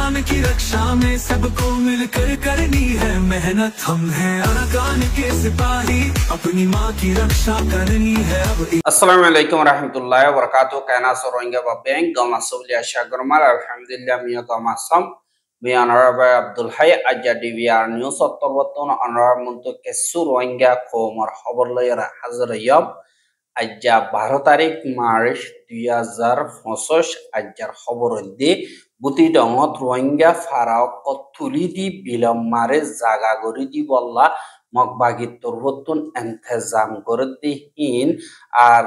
अरकान की रक्षा में सबको मिलकर करनी है मेहनत। हम हैं अरकान के सिपाही, अपनी माँ की रक्षा करनी है अब। अस्सलामु अलैकुम रहमतुल्लाहि व बरकातुहू। कहना सो रोहिंग्या बैंक गमा सौलिया शागरमाल अल्हम्दुलिल्लाह मिया गमा सम मिया नरबा अब्दुल हाय आजा डीवीआर न्यूज অত্তরবর্তন অনরাব মন্ত কেসু রোহিঙ্গা খবর খবর লয়রা হাজির ইয়াব আজা 12 তারিখ মার্চ 2025 আজার খবর দি বুতি ডঙত রোহিঙ্গা ফারাও কতুলি দি বিলম মারে জাগা গরি দি বল্লা মকবাগি তরবতুন ইন্তজাম করে দি হিন আর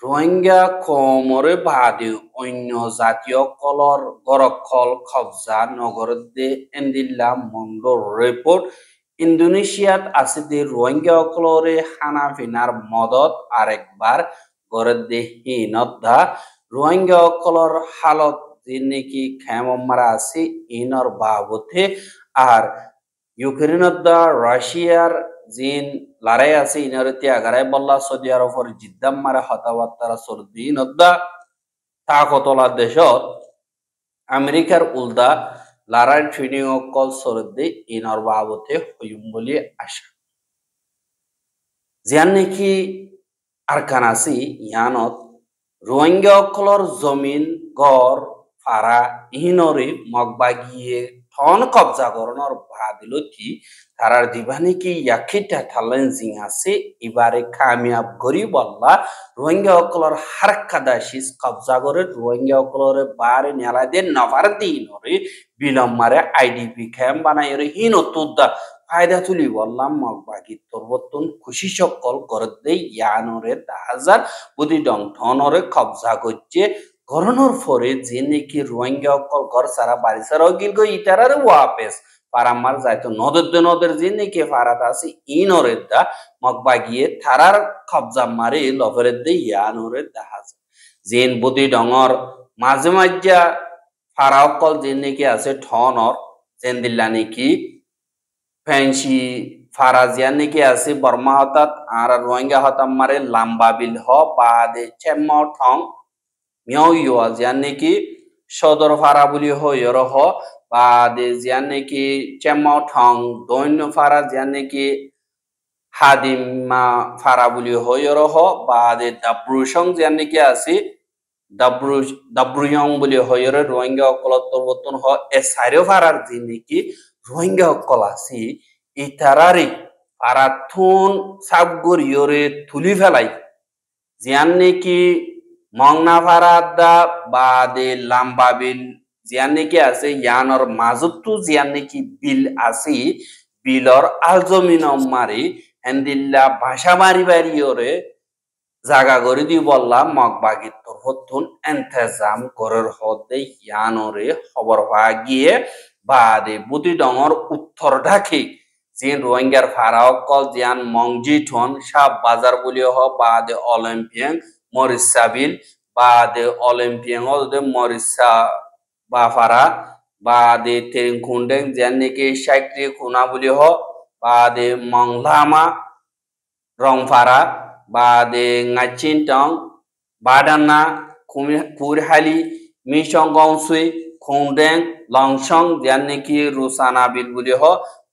রোহিঙ্গা খমরে বাদে অন্য জাতীয় কলর গরকল কবজা নগর দে এন্দিল্লা মন্ডল রিপোর্ট ইন্দোনেশিয়াত আছে দে রোহিঙ্গা কলরে খানা পিনার মদত আরেকবার গড়ে দে হিনদা রোহিঙ্গা কলর হালত যিনি খেমমারা আছে ইনর বাবতে আর ইউক্রেনদা রাশিয়ার জিন লড়াই আছে ইনরতি আগারাই বল্লা সৌদি আরবর জিদ্দাম মারে হতাবাত্তারা সরদিনদা তাকতলা দেশত আমেরিকার উলদা লড়াই ট্রেনিং কল সরদি ইনর বাবতে হইম বলি আশা জিয়ান নাকি আরকান আছে ইয়ানত রোহিঙ্গা কলর জমিন গড় ফারা ইনরে মগবাগিয়ে থন কবজা করণর ভাদিলতি তারার দিবানি কি ইয়াকিটা থালেন জিং আছে এবারে কামিয়াব গরি বল্লা রোহিঙ্গা কলর হারকাদাশিস কবজা করে রোহিঙ্গা কলরে বারে নেলা দে নভার দিনরে বিলম মারে আইডিপি ক্যাম্প বানাই রে হিনতুদা ফায়দা তুলি বললাম মগবাগি তরবতন খুশি সকল করে দে ইয়ানরে 10,000 বুদি ডং থনরে কবজা করছে গরনর ফরে যে নাকি রোহিঙ্গা কল ঘর সারা বাড়ি সারা গিল গো ইটারারে ওয়াপেস পারামার যাইতো নদের যে নাকি ফারাত আছে ইনরে দা মগবাগিয়ে থারার কবজা মারে লফরে দে ইয়ানরে 10,000 জেন বুদি ডঙর মাঝে মাঝে ফারাও কল যে নাকি আছে ঠনর জেন দিল্লা নাকি ফ্যান্সি ফারাজিয়ান নাকি আছে বর্মা হতাত আর রোহিঙ্গা হতাম মারে লাম্বা বিল হ বাদে চেম্মাও ঠং মিয়াও ইয়া জিয়ান নাকি সদর ফারা বলি হইর হ বাদে জিয়ান নাকি চেম্মাও ঠং দৈন্য ফারা জিয়ান নাকি হাদিমা ফারা বলি হইর হ বাদে দাব্রুসং জিয়ান নাকি আছে দাব্রুয়ং বলি হইর রোহিঙ্গা অকলত তরবতন হ এ সাইরো ফারার জি নাকি রোহিঙ্গা অকল আছে ইতারারি পারাথুন সাবগরিয়রে তুলি ফেলাই জিয়ান নাকি মংনা ফারাদা বাদে লাম্বা বিল জিয়ান নাকি আছে ইয়ানর মাজুতু জিয়ান নাকি বিল আছে বিলর আলজমিন মারি হেন্দিল্লা ভাষা মারি বাড়িয়রে জাগা গরি দি বললাম মগবাগি তরফতুন ইন্তজাম করার হদে ইয়ানরে খবর হওয়া গিয়ে বাদে বুতি ডঙর উত্তর ঢাকি জিন রোহিঙ্গার ফারাও কল জিয়ান মংজি ঠন সাব বাজার বলি হ বাদে অলিম্পিয়ান মরিসা বিল বাদে অলিম্পিয়ান ওদে মরিসা বাফারা বাদে তেরিংখুন্ডেং জিয়ান নাকি সাইক্রি খুনা বলি হ বাদে মংলামা রংফারা বাদে ngacinটং বাদানা কুরহালি মিশং গংসুই খুন্ডেং লংসং জিয়ান নাকি রুসানা বিল বলি হ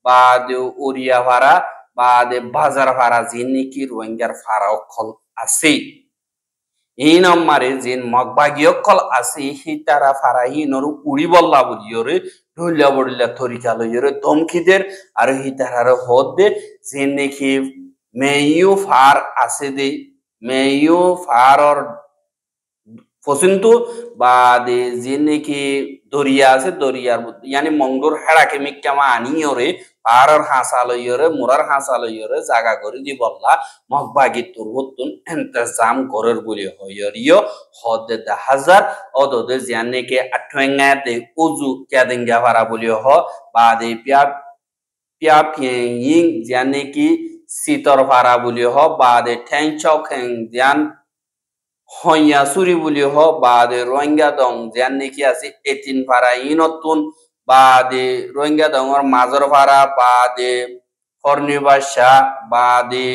বাদে উরিয়া ফারা বাদে বাজার ফারা জিন নাকি রোহিঙ্গার ফারাও কল আছে এই নম্বরে জিন মগবাগিও কল আছে হিতারা ফারা হিনর উড়ি বল্লা বলিয়রে ঢুলিয়া বড়িয়া তরিকা লইয়রে ধমকিদের আর হিতারার হদ দে জিন নাকি মেয়ু ফার আছে দে মেয়ু ফারর ফসিন্তু বাদে জিন নাকি দরিয়া আছে দরিয়ার ইয়ানি মংডুর হেড়াকে মিক্কামা আনিয়রে পারর হাসা লইয়রে মুরার হাসা লইয়রে জাগা করে দি বললা মগবাগি তুরবতুন ইন্তজাম করার বলি হইয়রিও হদে 10,000 অদদে জিয়ান নাকি আঠেঙ্গাতে উজু ক্যাদিঙ্গা ফারা বলি হ বাদে পিয়া পিয়িং জিয়ান নাকি সিতর ফারা বলি হ বাদে ঠ্যাং চৌখেং জিয়ান হইয়া সুরি বলি হ বাদে রোহিঙ্গা দং জিয়ান নাকি আছে 18 ফারা ইনতুন বাদে রোহিঙ্গা দঙর মাজর ফারা বাদে ফর্নিবাসা বাদে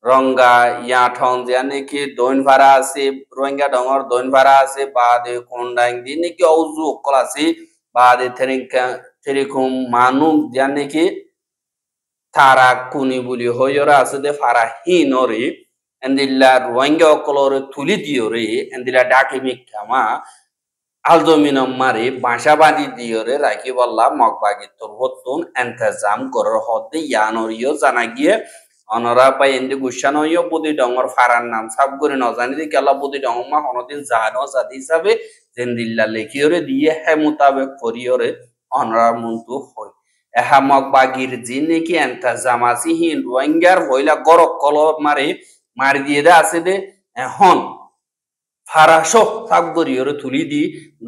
রঙ্গা ইয়াঠং জিয়ান নাকি দৈন ফারা আছে রোহিঙ্গা দঙর দৈন ফারা আছে বাদে কোন্ডাং দি নাকি অউজু কল আছে বাদে তেরিকুম মানুষ জানে কি তারা কুনি বলি হইরা আছে দে ফারা হিনরে এন্দিল্লা রোহিঙ্গা অকলরে তুলি দিওরে এন্দিল্লা ডাকি মিক্ষামা আলদমিনম মারি বাসা বাঁধি দিওরে রাখি বললা মগবাগি তোর হতুন এন্তেজাম করার হতে ইয়ানরিও জানা গিয়ে অনরা পাই এন্দি গুসানইও বুদি ডঙ্গর ফারার নাম সাব করে নজানি দি কেলা বুদি ডঙ্গমা হনদিন জানো জাতি হিসাবে জেন্দিল্লা লেখিওরে দিয়ে হে মোতাবেক করিওরে অনরা মন্তু হই এহা মগবাগির জিনে কি এন্তেজাম আসি হিন রোহিঙ্গার হইলা গরক কল মারি দিয়ে দে আছে দে এখন ফারাসো সাবগরিয়রে তুলি দি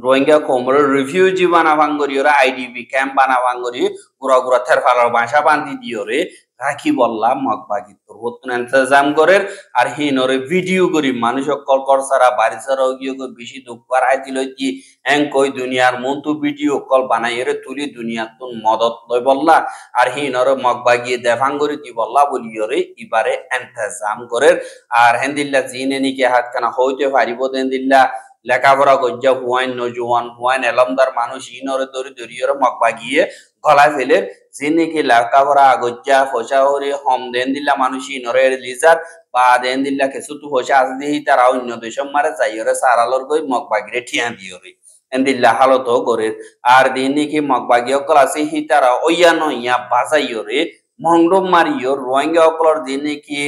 রোহিঙ্গা কোমরে রিফিউজি বানাবাঙ্গরিয়রে আইডিবি ক্যাম্প বানাবাঙ্গরি গুড়া গুড়া থের ফালার বাসা বান্ধি দিয়রে রাখি বললা মগবাগি তোর হতুন ইন্তজাম করের আর হিনরে ভিডিও করি মানুষ কল কর সারা বাড়ি সারা গিয়ে বেশি দুঃখ আর আইতিল কি এং কই দুনিয়ার মন্তু ভিডিও কল বানাইরে তুলি দুনিয়ার তুন মদত লই বললা আর হিনরে মগবাগি দেভাঙ্গরি দি বললা বলিয়রে ইবারে ইন্তজাম করের আর হেন্দিল্লা জিনে নিকে হাত কানা হইতে পারিব দেন্দিল্লা লেখাপড়া গজ্জা হুয়াইন নজওয়ান হুয়াইন এলমদার মানুষ ইনরে দরি দরিয়রে মগবাগিয়ে গলা ফেলের জিনে কি লেখাপড়া গজ্জা ফসা হরে হম দেন্দিল্লা মানুষ ইনরে লিজার বা দেন্দিল্লা কিছু তু ফসা আছে দিহি তারা অন্য দেশম মারে যাইরে সারালর গই মগবাগিরে ঠিয়া দিয়রে এন্দিল্লা হালত গরের আর দিনে কি মগবাগি অকল আছে হি তারা ওইয়া নইয়া বাজাইয়রে মংডম মারিও রোহিঙ্গা অকলর দিনে কি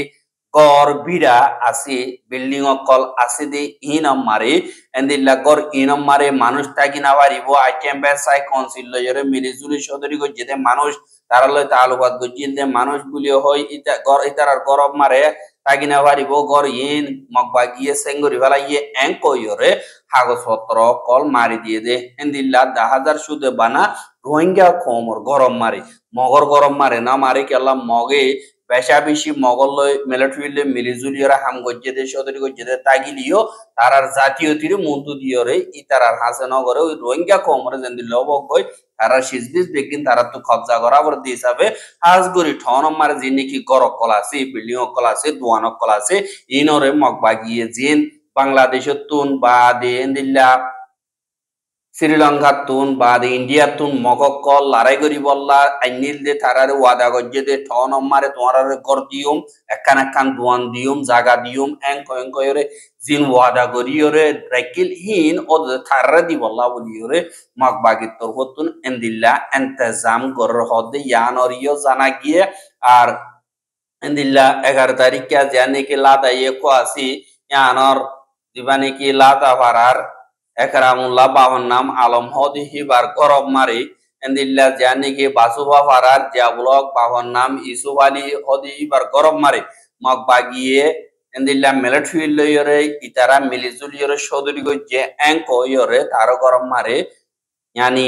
গর বিড়া আছে বিল্ডিং অকল আছে দে ইনম মারে এন্দিল্লা গর ইনম মারে মানুষ থাকি না পারিব আইটেম বেসাই কাউন্সিল লয়রে মিলিজুলি সদরি গজ্জে মানুষ তারা লয় তালুবাদ গজ্জে দে মানুষ গুলি হয় ইতা গর ইতার গরব মারে থাকি না পারিব গর ইন মগবাগিয়ে সেঙ্গরি ফেলা ইয়ে এং কইরে কাগজপত্র কল মারি দিয়ে দে এন্দিল্লা 10,000 সুদে বানা রোহিঙ্গা কোমর গরম মারে মগর গরম মারে না মারে কেলা মগে বেশা বেশি মগল মিলিটারি মিলিজুলিয়রা হাম গজ্জে দে সদরি গজ্জে দে তাগিলিও তারার জাতীয় তীরে মন্তু দিয়রে ইতারার হাসে নগরে ওই রোহিঙ্গা কোমরে যেন লবক কই তারা সিজবিস বেকিন তারা তো কবজা করাবর দি হিসাবে হাজগরি ঠন মারে যিনি কি গরক কল আছে বিল্ডিং কল আছে দোয়ানক কল আছে ইনরে মগবাগিয়ে জিন বাংলাদেশের তুন বা দে এন্দিল্লা শ্রীলঙ্কার তুন বা ইন্ডিয়া তুন মগকল লড়াই করি বললা আইনিল দে তারারে ওয়াদা গজ্জে দে ঠন মারে তোমারে গর দিউম একখান দোয়ান দিউম জায়গা দিউম এঙ্কয়রে জিন ওয়াদা করিওরে রাকিল হিন ও তারারে দি বললা বলিওরে মগবাগি তোর হতুন এন্দিল্লা ইন্তজাম কর হদে ইয়ানরিও জানা গিয়ে আর এন্দিল্লা 11 তারিখ কে জানে কি লাদা কো আসি ইয়ানর দিবানে কি লাদা পারার একরামুল্লাহ বাবার নাম আলম হদি হিবার গরব মারি এন্দিল্লা জানি কি বাসুবা ফারার জিয়াবুলক বাবার নাম ইসুফ আলী হদি হিবার গরব মারি মগবাগিয়ে এন্দিল্লা মিলিটারি লয়রে ইতারা মিলিজুলিয়রে সদরি গজ্জে এঙ্ক ইয়রে তার গরম মারে ইয়ানি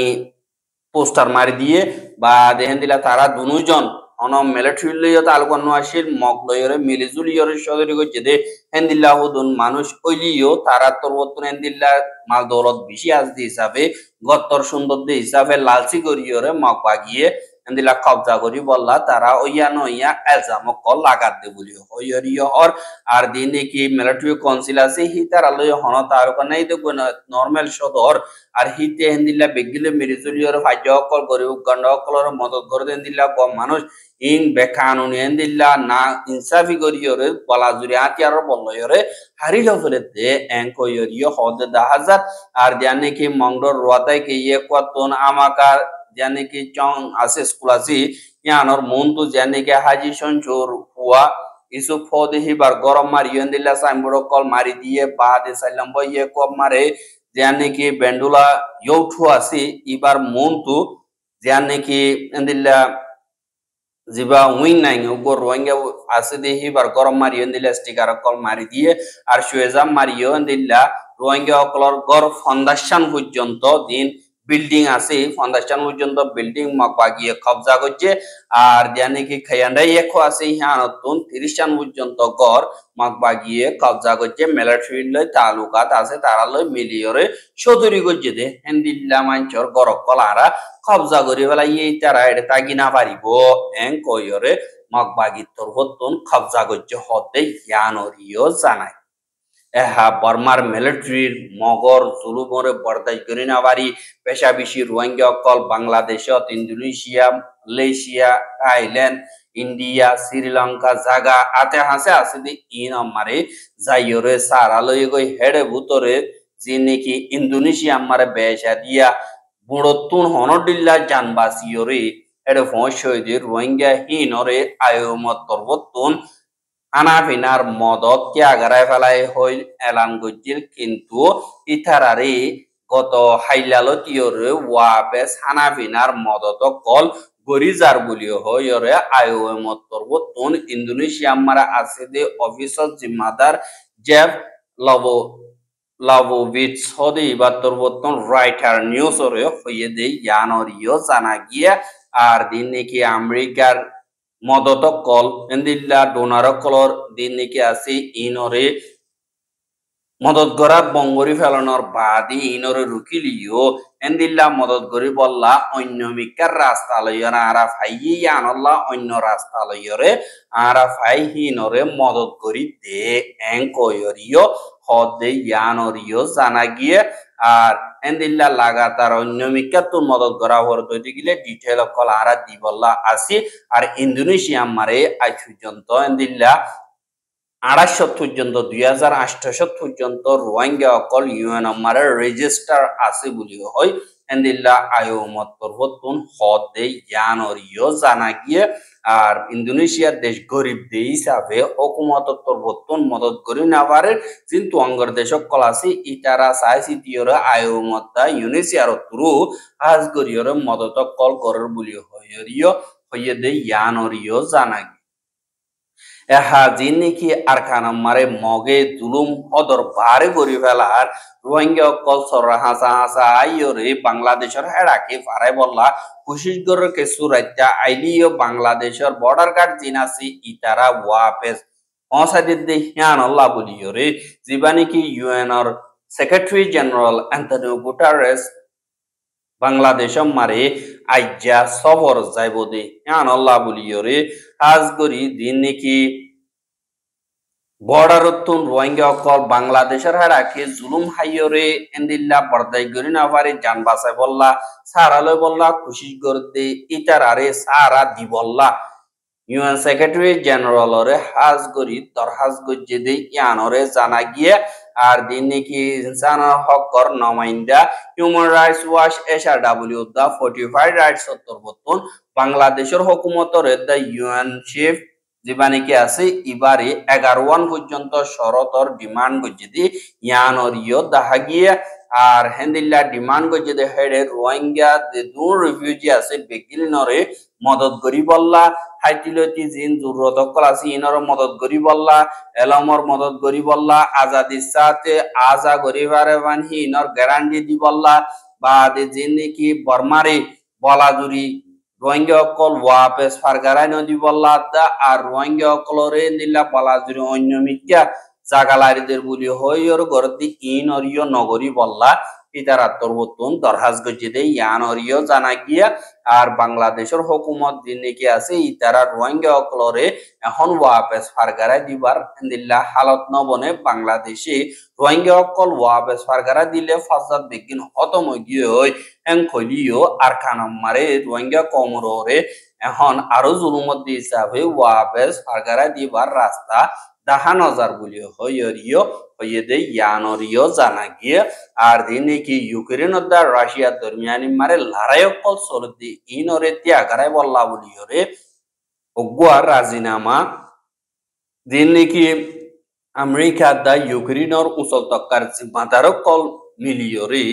পোস্টার মারি দিয়ে বা দেহেন্দিল্লা তারা দুজন অন মিলিটারি লইয়া তালুকান আসিল মগ লইরে মিলিজুলিয়রে সদরি গজ্জে দে হেন্দিল্লা হুদুন মানুষ ওইলিও তারা তোর বর্তন হেন্দিল্লা মাল দৌলত বেশি আসদি হিসাবে গত্তর সুন্দর দে হিসাবে লালচি করিয়রে মগবাগিয়ে হেন্দিল্লা কবজা করি বললা তারা ওইয়া নইয়া এলজাম কল লাগাত দে বলি হইয়রিয় হর আর দিনে কি মিলিটারি কাউন্সিল আছে হি তারা লই হন তার কানাই দেখো নরমাল সদর আর হিতে হেন্দিল্লা বেগিলে মিলিজুলিয়রে ফাজ্য কল গরি গন্ড কলর মদত করে হেন্দিল্লা কম মানুষ ইন বেকানুনি হেন্দিল্লা না ইনসাফি করিয়রে বলা জুরি আতিয়ার বলয়রে হারিল ফলে দে এঙ্কয়রিয় হদে 10,000 আর জানে কি মংডর রোয়াতাই কে ইয়ে কতন আমাকার জানে কি চং আছে স্কুল আছে ইয়ানর মন্তু জানে কি হাজি সঞ্চুর হুয়া ইসু ফদে হিবার গরম মারি হেন্দিল্লা সাইমবড় কল মারি দিয়ে বাদে সাইলাম বইয়ে কম মারে জানে কি বেন্ডুলা ইউঠু আছে ইবার মন্তু জানে কি হেন্দিল্লা জিবা উইং নাই উপর রোহিঙ্গা আছে দেহি বার গরম মারিও দিলে স্টিকার কল মারি দিয়ে আর সুয়েজাম মারিও দিল্লা রোহিঙ্গা অকলর গর ফাউন্ডেশন পর্যন্ত দিন বিল্ডিং আছে ফাউন্ডেশন পর্যন্ত বিল্ডিং মগবাগিয়ে কবজা করছে আর জানে কি খায়ান্ডাই একো আছে ইহানতুন 30 জন পর্যন্ত গর মগবাগিয়ে কবজা করছে মিলিটারি লই তালুকাত আছে তারা লই মিলিয়রে সদরি করছে দে হেন্দিল্লা মাঞ্চর গরক কলারা কবজা করি বেলা এই তারা এটা তাগি না পারিব এং কইরে মগবাগি তোর হতুন কবজা করছে হতে ইয়ানরিও জানায় এহা বর্মার মিলিটারির মগর জুলুমরে বরদাই করি না পারি পেশা বেশি রোহিঙ্গা অকল বাংলাদেশত Indonesia Malaysia Thailand India Sri Lanka জাগা আতে হাসে আছে দি ইন আমারে যাইরে সারা লই গই হেডে ভুতরে যে নাকি ইন্দোনেশিয়া আমারে বেশা দিয়া বুড়তুন হনডিল্লা জানবাসিয়রে এডে ফসইদের রোহিঙ্গা হিনরে আয়মত তরবতুন আনাফিনার মদত ত্যাগারায় ফেলাই হইল এলান গজ্জিল কিন্তু ইথারারে গত হাইলালতীয়রে ওয়াপেস হানাফিনার মদত কল গরিজার বলিও হইরে আইওএমত তরবতুন ইন্দোনেশিয়া মারা আছে দে অফিসত জিম্মাদার জেফ লবো লাভোভিচ হদে ইবার তরবতুন রাইটার নিউজরে হইয়ে দে ইয়ানরিও জানা গিয়া আর দিন নাকি আমেরিকার মদত কল এন্দিল্লা ডোনার কলর দিন নাকি আছে ইনরে মদত গড়া বঙ্গরি ফেলানোর বাদী ইনরে রুকিলিও এন্দিল্লা মদত গড়ি বললা অন্য মিকার রাস্তা লইয়র আরা ফাইয়ে আনল্লা অন্য রাস্তা লইয়রে আরা ফাই হিনরে মদত গড়ি দে এং কয়রিও হদে ইয়ানরিও জানা গিয়ে আর এন্দিল্লা লাগাতার অন্য মিকার তোর মদত গড়া হর দইতে গিলে ডিটেল কল আরা দি বললা আসি আর ইন্দোনেশিয়া মারে আজ পর্যন্ত এন্দিল্লা 2800 পর্যন্ত 2800 পর্যন্ত রোহিঙ্গা অকল ইউএন আমারে রেজিস্টার আছে বলি হয় এন্দিল্লা আয়মত তরবতুন হদে ইয়ানরিও জানা গিয়ে আর ইন্দোনেশিয়ার দেশ গরিব দেশ হিসাবে হুকুমত তরবতুন মদত করি না পারে কিন্তু অঙ্গর দেশ কল আছে ইটারা সাইসি তিয়রে আয়মত দা ইউনিসিয়ার থ্রু আজ গরিয়রে মদত কল করার বলি হইরিও হইয়ে দে ইয়ানরিও জানা এহা জিন নাকি আরকান মারে মগে জুলুম হদর বারে গরি ফেলার রোহিঙ্গা কল সরা হাসা হাসা আইয়রে বাংলাদেশের হেড়াকে ফারাই বললা কুশিসগড়ের কেসু রাজ্যা আইলিও বাংলাদেশের বর্ডার গার্ড জিন আছে ইতারা ওয়াপেস পৌঁছাদির দে হিয়ানল্লাহ বলিয়রে জিবানি কি ইউএনর secretary general Antonio Guterres Bangladesh মারে আইজা সবর যাইব দে আল্লাহ বলিয়রে আজ গরি দিন নাকি বর্ডারতুন রোহিঙ্গা অকল বাংলাদেশের হারাকে জুলুম হাইয়রে এন্দিল্লা বর্দাই গরি না পারে জান বাসায় বললা সারালয় বললা খুশি করতে ইটার আরে সারা দি বললা ইউএন সেক্রেটারি জেনারেলরে হাজ গরি দরহাজ গজ্জে দে ইয়ানরে জানা গিয়ে আর দিন নাকি ইনসানের হকর নমাইন্দা হিউম্যান রাইটস ওয়াচ SRW দা 45 রাইটস তরবতুন বাংলাদেশের হুকুমতর দা ইউএন চিফ জিবানিকে আছে ইবারে 11 পর্যন্ত শরতর ডিমান্ড গজ্জে দি ইয়ানরিও দাহা গিয়ে আর হেন্দিল্লা ডিমান্ড গজ্জে দে হেডে রোহিঙ্গা দে দূর রিফিউজি আছে বেকিলিনরে মদত করি বললা হাইটিলতি জিন জরুরত কল আছে ইনর মদত করি বললা এলমর মদত করি বললা আজাদি সাথে আজা গরিবারে বানহি ইনর গ্যারান্টি দি বললা বা দে জিন নাকি বর্মারে বলাজুরি রোহিঙ্গা অকল ওয়াপেস ফারগারাই নদী বললা দা আর রোহিঙ্গা অকলরে নিলা বলাজুরি অন্য মিক্কা জাগালারিদের বলি হইয়র গরদি ইনরিও নগরী বললা ইতারা তরবতুন দরহাজ গজ্জে দে ইয়ানরিও জানা গিয়া আর বাংলাদেশের হুকুমত দিন নাকি আছে ইতারা রোহিঙ্গা অকলরে এখন ওয়াপেস ফারগারাই দিবার দিল্লা হালত নবনে বাংলাদেশে রোহিঙ্গা অকল ওয়াপেস ফারগারা দিলে ফাজাদ বেগিন হতম গিয়ে হয় এং খলিও আর খানাম্মারে রোহিঙ্গা কমররে এখন আরো জুলুমত দি হিসাবে ওয়াপেস ফারগারা দিবার রাস্তা দাহান হাজার বলি হইয়রিও হইয়ে দে ইয়ানরিও জানা গিয়ে আর দিন নাকি ইউক্রেন দা রাশিয়া দরমিয়ানি মারে লড়াই কল সরদি ইনরে ত্যাগারাই বললা বলিয়রে ওগুয়া রাজিনামা দিন নাকি আমেরিকা দা ইউক্রেনর উচল তক্কার জিম্মাদার কল মিলিয়রে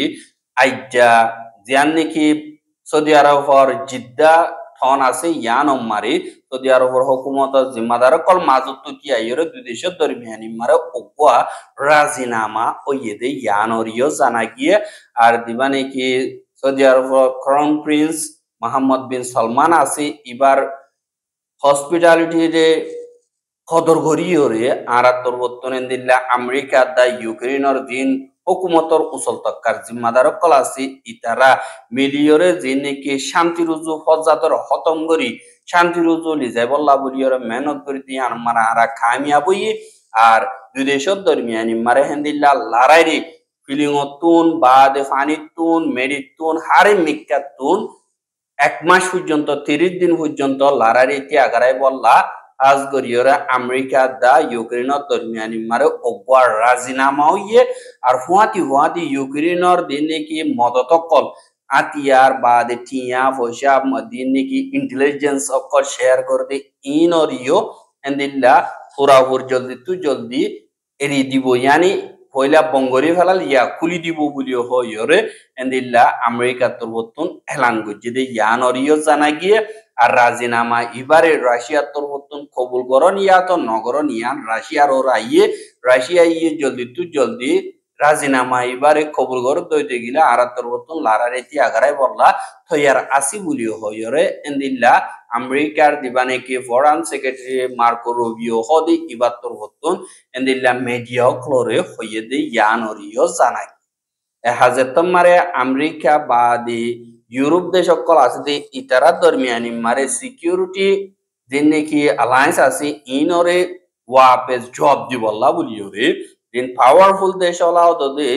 আইজা জিয়ান নাকি সৌদি আরবর জিদ্দা থন আছে ইয়ান মারি সৌদি আরবর হুকুমত জিম্মাদার কল মাজুত কি আইরে দুই দেশের দরমিয়ানি মারে ওগুয়া রাজিনামা ওইয়ে দে ইয়ানরিও জানা গিয়ে আর দিবানে কি সৌদি আরবর ক্রাউন প্রিন্স মোহাম্মদ বিন সালমান আছে এবার হসপিটালিটি রে কদর গরিয়রে আর তরবতনে দিল্লা আমেরিকা দা ইউক্রেনর দিন হুকুমতর উচল তক্কার জিম্মাদার কল আছে ইতারা মিলিয়রে যে নাকি শান্তি রুজু ফজাতর হতম করি শান্তি রুজু লিজাই বল্লা বলিয়রে মেহনত করি দিয়ে আনমারা আরা কামিয়াবই আর দুই দেশের দরমিয়ানি মারে হেন্দিল্লা লারাইরি ফিলিংতুন বাদে ফানিতুন মেরিতুন হারে মিক্কাতুন 1 মাস পর্যন্ত 30 দিন পর্যন্ত লারারি আগারাই বললা আজগরিয়রা আমেরিকা দা ইউক্রেনের দরমিয়ানি মারে অগওয়ার রাজিনামা হইয়ে আর হুয়াতি ইউক্রেনের দিন নাকি মদতকল আতিয়ার বাদে টিয়া পয়সা দিন নাকি ইন্টেলিজেন্স অকল শেয়ার করতে ইনরিও এন্দিল্লা পুরাপুর জলদি এরি দিব ইয়ানি পয়লা বঙ্গরি ফেলাল ইয়া খুলি দিব বলিও হইরে এন্দিল্লা আমেরিকা তরবতুন এলান করছে যে ইয়ানরিও জানা গিয়ে আর রাজিনামা এবারে রাশিয়া তরবতুন কবুল করন ইয়া তো নগরন ইয়ান রাশিয়ার ওরা রাশিয়া ইয়ে জলদি রাজিনামা এবারে কবুল কর দইতে গিলা আর তরবতুন লারারেতি আগারাই বললা থইয়ার আসি বলিও হইরে এন্দিল্লা আমেরিকার দিবানে কি ফরেন সেক্রেটারি মার্কো রুবিও হদি ইবার তরবতুন এন্দিল্লা মিডিয়া ক্লোরে হইয়ে দে ইয়ানরিও জানাই হাজেতম মারে আমেরিকা বাদে ইউরোপ দেশ সকল আছে যে ইতারা দরমিয়ানি মারে সিকিউরিটি যে নাকি অ্যালায়েন্স আছে ইনরে ওয়াপেস জব দিবল্লা বলিওরে দিন পাওয়ারফুল দেশ হলাও দে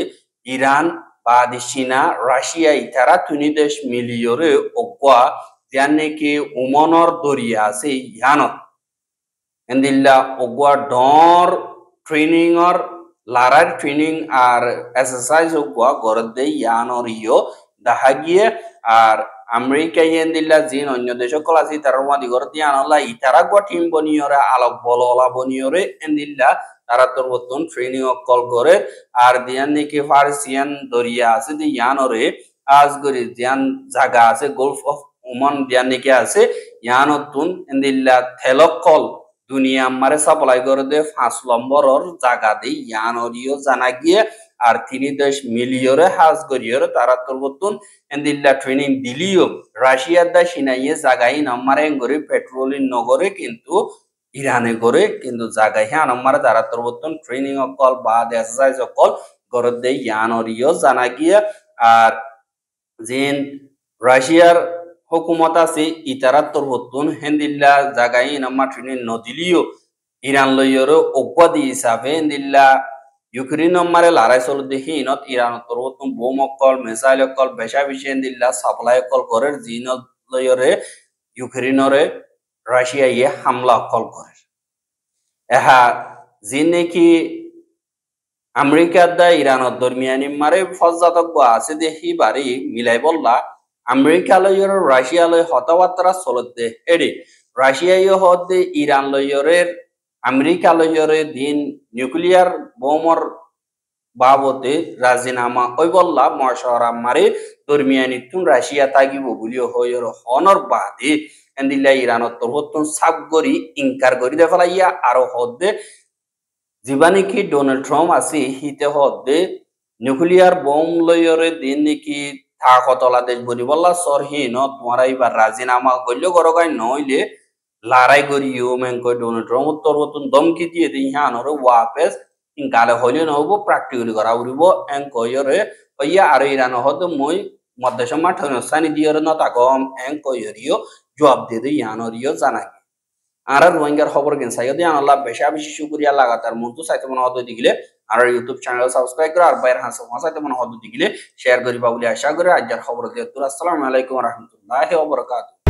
ইরান বাদে চীনা রাশিয়া ইতারা তুনি দেশ মিলিয়রে অকুয়া যান নাকি ওমনর দরিয়া আছে ইয়ানত এন্দিল্লা অকুয়া ডর ট্রেনিংর লারার ট্রেনিং আর এক্সারসাইজ অকুয়া গরদে ইয়ানরিও দেখা গিয়ে আর আমেরিকা ইয়েন্দিল্লা জিন অন্য দেশ সকল আছে তার মাদি গরদে ইয়ানলা ইতারা গোয়া টিম বনিয়রে আলোক বললা বনিয়রে এন্দিল্লা তারা তোর বর্তন ট্রেনিং কল করে আর দিয়ান নাকি ফার্সিয়ান দরিয়া আছে যে ইয়ানরে আজগরি দিয়ান জায়গা আছে গলফ অফ ওমান দিয়ান নাকি আছে ইয়ানতুন এন্দিল্লা থেলকল দুনিয়া মারে সাপ্লাই করে দে 5 নম্বরর জায়গা দে ইয়ানরিও জানা গিয়ে আর 3 দেশ মিলিয়রে হাজ করিয়রে তারা তোর বর্তন এন্দিল্লা ট্রেনিং দিলিও রাশিয়ার দা সিনাইয়ে জায়গায় নামারে গরে পেট্রোলিন নগরে কিন্তু ইরানে করে কিন্তু জায়গায় হ্যাঁ আমার তারা তরবতন ট্রেনিং অকল বা এক্সারসাইজ অকল গরদ দেই ইয়ানরিও জানা গিয়ে আর জিন রাশিয়ার হুকুমত আছে ইতারা তরবতন হেন্দিল্লা জায়গায় নামা ট্রেনিং নদিলিও ইরান লইয়রও অগ্বাদি হিসাবে হেন্দিল্লা ইউক্রেন মারে লড়াই চল দেখি ইনত ইরান তরবতন বোম অকল মিসাইল অকল বেশা বেশি হেন্দিল্লা সাপ্লাই অকল করে জিন লইয়রে ইউক্রেনরে রাশিয়া ইয়ে হামলা কল করে এহা যে নাকি আমেরিকার দা ইরানের দরমিয়ানি মারে ফজাতজ্ঞ আছে দেখি বাড়ি মিলাই বললা আমেরিকা লইয়র রাশিয়া লই হতাবার্তা চলতে হেডে রাশিয়া ইয়ে হদে ইরান লইয়রের আমেরিকা লইয়রে দিন নিউক্লিয়ার বোমর বাবতে রাজিনামা ওই বললা মশারা মারে দরমিয়ানি তুন রাশিয়া তাগিব বলিও হইর হনর বাদে এন্দিল্লা ইরানত তরবতন সাবগরি ইনকার করি দে ফেলাইয়া আরো হদে জীবানি কি ডোনাল্ড ট্রাম্প আছে হিতে হদে নিউক্লিয়ার বোম লইয়রে দিন নাকি থাকতলা দেশ বলি বললা সরহীন তোমারা এবার রাজিনামা করলে গরগাই নইলে লড়াই করিও মেঙ্ক ডোনাল্ড ট্রাম্প তরবতন দমকি দিয়ে দিই হানর ওয়াপেস ইনকালে হইলে নহব প্র্যাকটিক্যালি করা উড়িব এং কইরে হইয়া আর ইরান হদে মই মধ্যসমা ঠনসানি দিয়র ন তাকম এং কইরিও জবাব দিয়ে দিই ইয়ানরিও জানাই আর রোহিঙ্গার খবর কেন সাইও দিয়ে আল্লাহ বেশি শুকরিয়া লাগাতার মন তো সাইতে মনে হদ দিগলে আর ইউটিউব চ্যানেল সাবস্ক্রাইব করে আর বাইরে হাসা সাইতে মনে হদ দিগলে শেয়ার করিবা বলে আশা করে আজকের খবর দিয়ে আসসালামু আলাইকুম ওয়া রাহমাতুল্লাহি ওয়া বারাকাতুহু।